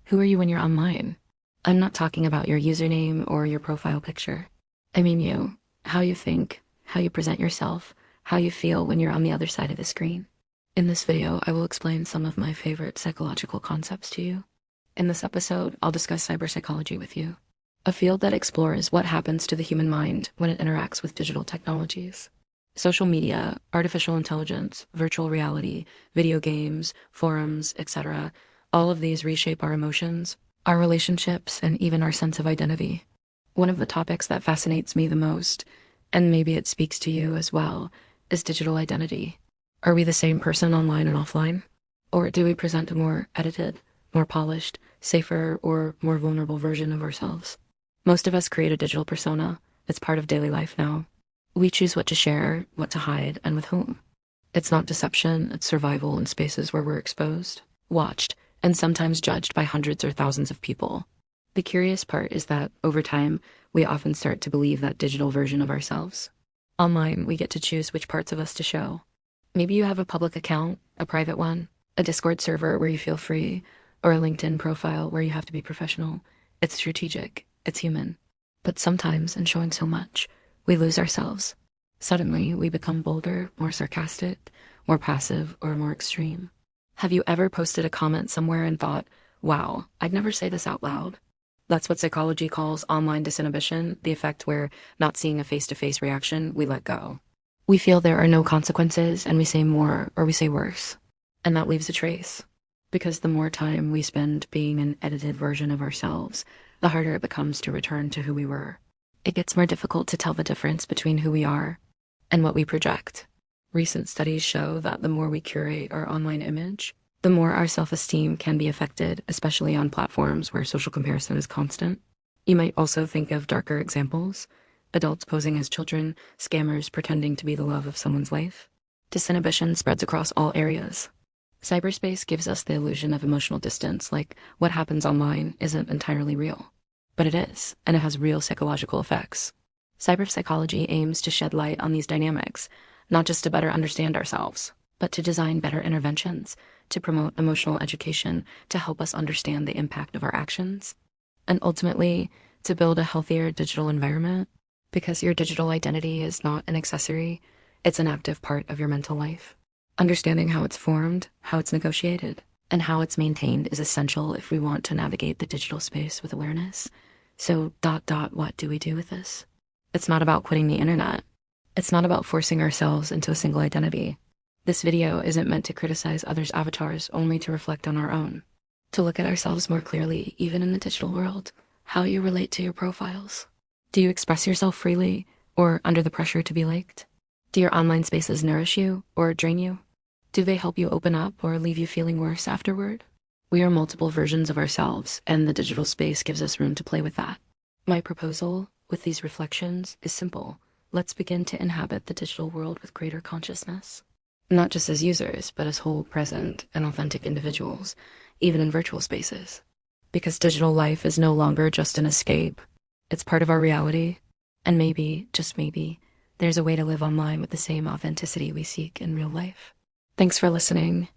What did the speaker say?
Who are you when you're online? I'm not talking about your username or your profile picture. I mean you, how you think, how you present yourself, how you feel when you're on the other side of the screen. In this video, I will explain some of my favorite psychological concepts to you. In this episode, I'll discuss cyberpsychology with you, a field that explores what happens to the human mind when it interacts with digital technologies. Social media, artificial intelligence, virtual reality, video games, forums, etc. All of these reshape our emotions, our relationships, and even our sense of identity. One of the topics that fascinates me the most, and maybe it speaks to you as well, is digital identity. Are we the same person online and offline? Or do we present a more edited, more polished, safer, or more vulnerable version of ourselves? Most of us create a digital persona. It's part of daily life now. We choose what to share, what to hide, and with whom. It's not deception, it's survival in spaces where we're exposed, watched, and sometimes judged by hundreds or thousands of people. The curious part is that, over time, we often start to believe that digital version of ourselves. Online, we get to choose which parts of us to show. Maybe you have a public account, a private one, a Discord server where you feel free, or a LinkedIn profile where you have to be professional. It's strategic, it's human. But sometimes, in showing so much, we lose ourselves. Suddenly, we become bolder, more sarcastic, more passive, or more extreme. Have you ever posted a comment somewhere and thought, wow, I'd never say this out loud? That's what psychology calls online disinhibition, the effect where, not seeing a face-to-face reaction, we let go. We feel there are no consequences, and we say more or we say worse. And that leaves a trace. Because the more time we spend being an edited version of ourselves, the harder it becomes to return to who we were. It gets more difficult to tell the difference between who we are and what we project. Recent studies show that the more we curate our online image, the more our self-esteem can be affected, especially on platforms where social comparison is constant. You might also think of darker examples: adults posing as children, scammers pretending to be the love of someone's life. Disinhibition spreads across all areas. Cyberspace gives us the illusion of emotional distance, like what happens online isn't entirely real. But it is, and it has real psychological effects. Cyberpsychology aims to shed light on these dynamics, not just to better understand ourselves, but to design better interventions, to promote emotional education, to help us understand the impact of our actions, and ultimately, to build a healthier digital environment, because your digital identity is not an accessory, it's an active part of your mental life. Understanding how it's formed, how it's negotiated, and how it's maintained is essential if we want to navigate the digital space with awareness. So, what do we do with this? It's not about quitting the internet. It's not about forcing ourselves into a single identity. This video isn't meant to criticize others' avatars, only to reflect on our own. To look at ourselves more clearly, even in the digital world, how you relate to your profiles. Do you express yourself freely, or under the pressure to be liked? Do your online spaces nourish you, or drain you? Do they help you open up, or leave you feeling worse afterward? We are multiple versions of ourselves, and the digital space gives us room to play with that. My proposal, with these reflections, is simple. Let's begin to inhabit the digital world with greater consciousness. Not just as users, but as whole, present, and authentic individuals, even in virtual spaces. Because digital life is no longer just an escape. It's part of our reality, and maybe, just maybe, there's a way to live online with the same authenticity we seek in real life. Thanks for listening.